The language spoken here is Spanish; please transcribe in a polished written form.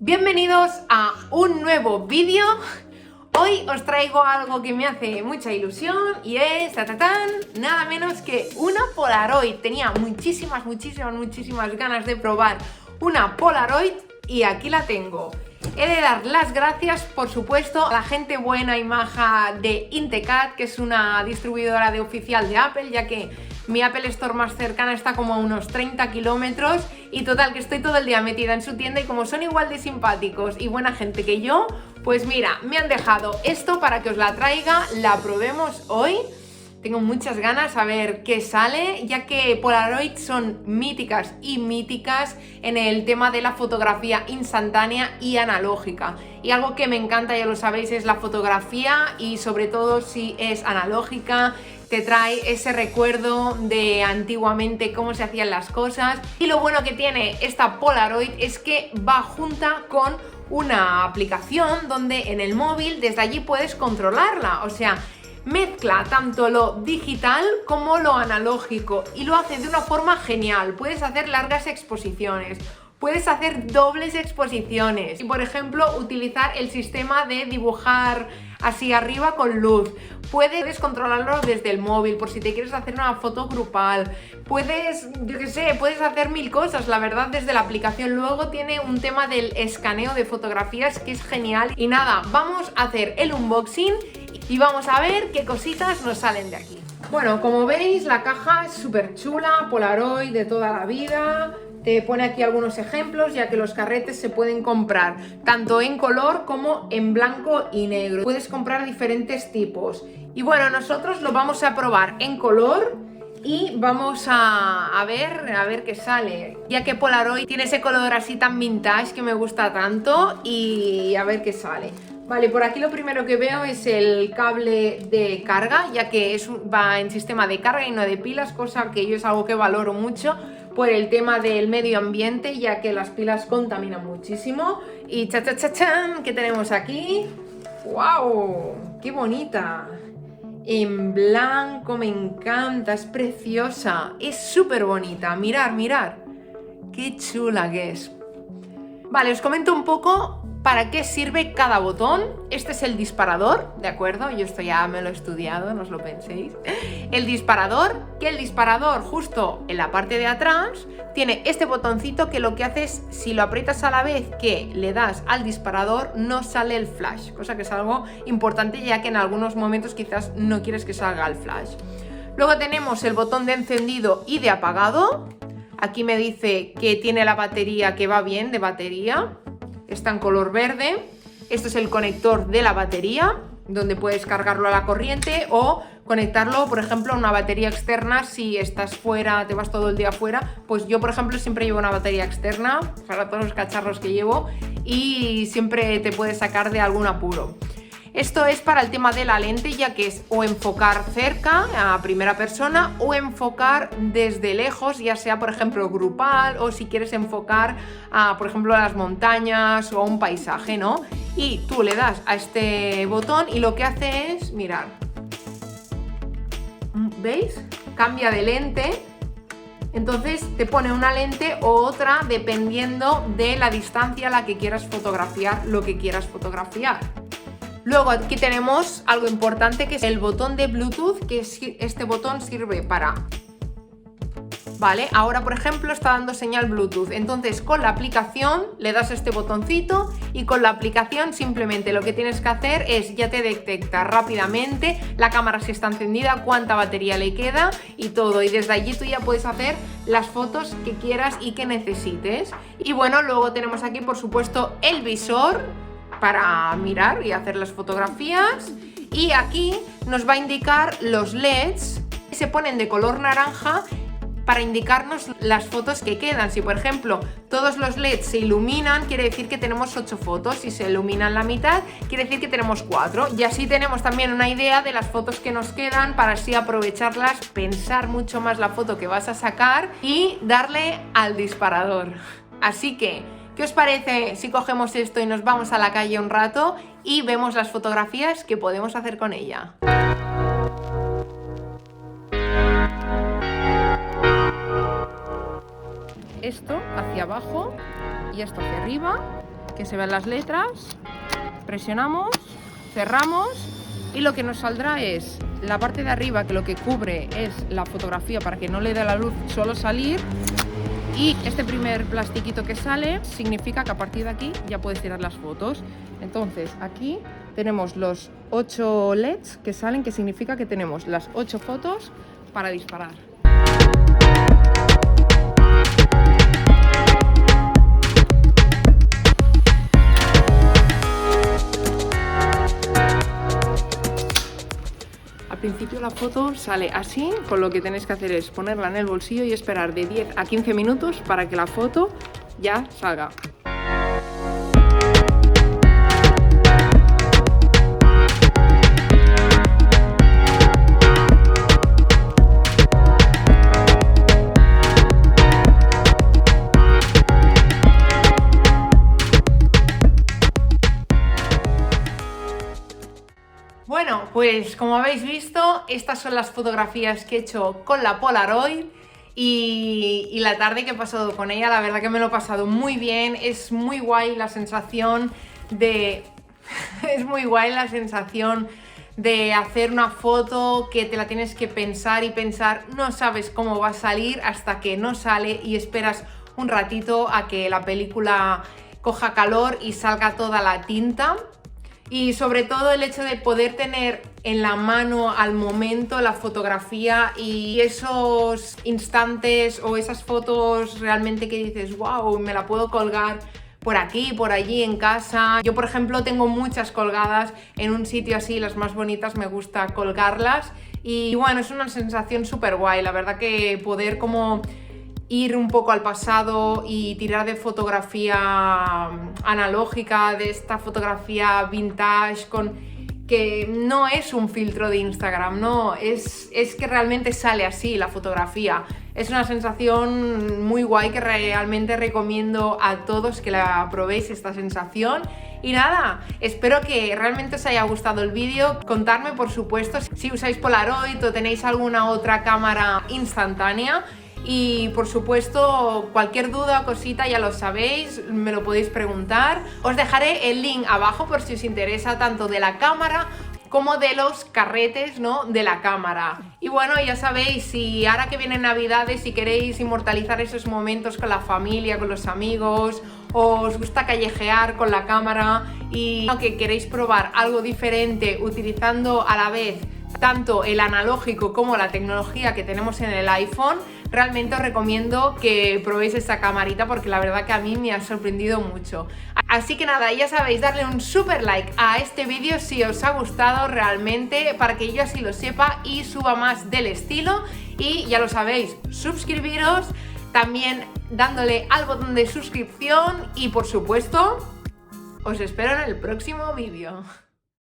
Bienvenidos a un nuevo vídeo. Hoy os traigo algo que me hace mucha ilusión y es nada menos que una Polaroid. Tenía muchísimas ganas de probar una Polaroid y aquí la tengo. He de dar las gracias, por supuesto, a la gente buena y maja de Intecat, que es una distribuidora de oficial de Apple, ya que mi Apple Store más cercana está como a unos 30 kilómetros y total que estoy todo el día metida en su tienda y como son igual de simpáticos y buena gente que yo, pues mira, me han dejado esto para que os la traiga, la probemos hoy. Tengo muchas ganas a ver qué sale, ya que Polaroid son míticas y míticas en el tema de la fotografía instantánea y analógica. Y algo que me encanta, ya lo sabéis, es la fotografía y sobre todo si es analógica, te trae ese recuerdo de antiguamente cómo se hacían las cosas. Y lo bueno que tiene esta Polaroid es que va junta con una aplicación donde en el móvil desde allí puedes controlarla, o sea, mezcla tanto lo digital como lo analógico y lo hace de una forma genial. Puedes hacer largas exposiciones, puedes hacer dobles exposiciones y, por ejemplo, utilizar el sistema de dibujar así arriba con luz. Puedes controlarlo desde el móvil por si te quieres hacer una foto grupal. Puedes, yo qué sé, puedes hacer mil cosas, la verdad, desde la aplicación. Luego tiene un tema del escaneo de fotografías que es genial. Y nada, vamos a hacer el unboxing y vamos a ver qué cositas nos salen de aquí. Bueno, como veis, la caja es súper chula, Polaroid de toda la vida. Te pone aquí algunos ejemplos, ya que los carretes se pueden comprar tanto en color como en blanco y negro. Puedes comprar diferentes tipos. Y bueno, nosotros lo vamos a probar en color y vamos a ver qué sale. Ya que Polaroid tiene ese color así tan vintage que me gusta tanto y a ver qué sale. Vale, por aquí lo primero que veo es el cable de carga, ya que va en sistema de carga y no de pilas, cosa que yo es algo que valoro mucho por el tema del medio ambiente, ya que las pilas contaminan muchísimo. Y ¡chan! ¿Qué tenemos aquí? ¡Wow! ¡Qué bonita! En blanco, me encanta, es preciosa, es súper bonita. Mirad, qué chula que es. Vale, os comento un poco para qué sirve cada botón. Este es el disparador, ¿de acuerdo? Yo esto ya me lo he estudiado, no os lo penséis. El disparador justo en la parte de atrás tiene este botoncito que lo que hace es, si lo aprietas a la vez que le das al disparador, no sale el flash, cosa que es algo importante, ya que en algunos momentos quizás no quieres que salga el flash. Luego tenemos el botón de encendido y de apagado. Aquí me dice que tiene la batería, que va bien de batería. Está en color verde. Esto es el conector de la batería, donde puedes cargarlo a la corriente o conectarlo, por ejemplo, a una batería externa. Si estás fuera, te vas todo el día fuera, pues yo, por ejemplo, siempre llevo una batería externa para todos los cacharros que llevo y siempre te puede sacar de algún apuro. Esto es para el tema de la lente, ya que es o enfocar cerca a primera persona o enfocar desde lejos, ya sea por ejemplo grupal o si quieres enfocar a, por ejemplo, a las montañas o a un paisaje, ¿no? Y tú le das a este botón y lo que hace es, mirad, ¿veis? Cambia de lente. Entonces te pone una lente u otra dependiendo de la distancia a la que quieras fotografiar lo que quieras fotografiar. Luego aquí tenemos algo importante, que es el botón de Bluetooth, que este botón sirve para... Vale, ahora por ejemplo está dando señal Bluetooth, entonces con la aplicación le das este botoncito y con la aplicación simplemente lo que tienes que hacer es, ya te detecta rápidamente la cámara si está encendida, cuánta batería le queda y todo, y desde allí tú ya puedes hacer las fotos que quieras y que necesites. Y bueno, luego tenemos aquí por supuesto el visor para mirar y hacer las fotografías, y aquí nos va a indicar los LEDs que se ponen de color naranja para indicarnos las fotos que quedan. Si por ejemplo todos los LEDs se iluminan, quiere decir que tenemos 8 fotos. Si se iluminan la mitad, quiere decir que tenemos 4. Y así tenemos también una idea de las fotos que nos quedan para así aprovecharlas, pensar mucho más la foto que vas a sacar y darle al disparador. Así que, ¿qué os parece si cogemos esto y nos vamos a la calle un rato y vemos las fotografías que podemos hacer con ella? Esto hacia abajo y esto hacia arriba. que se vean las letras, presionamos, cerramos y lo que nos saldrá es la parte de arriba, que lo que cubre es la fotografía para que no le dé la luz solo salir, y este primer plastiquito que sale significa que a partir de aquí ya puedes tirar las fotos. Entonces aquí tenemos los 8 LEDs que salen, que significa que tenemos las 8 fotos para disparar. Al principio la foto sale así, con lo que tenéis que hacer es ponerla en el bolsillo y esperar de 10 a 15 minutos para que la foto ya salga. Bueno, pues como habéis visto, estas son las fotografías que he hecho con la Polaroid y la tarde que he pasado con ella, la verdad que me lo he pasado muy bien, es muy guay la sensación de... es muy guay la sensación de hacer una foto que te la tienes que pensar y pensar, no sabes cómo va a salir hasta que no sale y esperas un ratito a que la película coja calor y salga toda la tinta. Y sobre todo el hecho de poder tener en la mano al momento la fotografía y esos instantes o esas fotos realmente que dices, wow, me la puedo colgar por aquí, por allí en casa. Yo, por ejemplo, tengo muchas colgadas en un sitio así, las más bonitas me gusta colgarlas. Y bueno, es una sensación súper guay, la verdad que poder como ir un poco al pasado y tirar de fotografía analógica, de esta fotografía vintage que no es un filtro de Instagram, no, es que realmente sale así la fotografía. Es una sensación muy guay que realmente recomiendo a todos que la probéis esta sensación. Y nada, espero que realmente os haya gustado el vídeo. Contadme, por supuesto, si usáis Polaroid o tenéis alguna otra cámara instantánea. Y por supuesto, cualquier duda o cosita ya lo sabéis, me lo podéis preguntar. Os dejaré el link abajo por si os interesa tanto de la cámara como de los carretes, ¿no?, de la cámara. Y bueno, ya sabéis, si ahora que vienen Navidades, si queréis inmortalizar esos momentos con la familia, con los amigos, o os gusta callejear con la cámara y que queréis probar algo diferente utilizando a la vez tanto el analógico como la tecnología que tenemos en el iPhone, realmente os recomiendo que probéis esta camarita porque la verdad que a mí me ha sorprendido mucho. Así que nada, ya sabéis, darle un super like a este vídeo si os ha gustado realmente, para que yo así lo sepa y suba más del estilo. Y ya lo sabéis, suscribiros, también dándole al botón de suscripción y por supuesto, os espero en el próximo vídeo.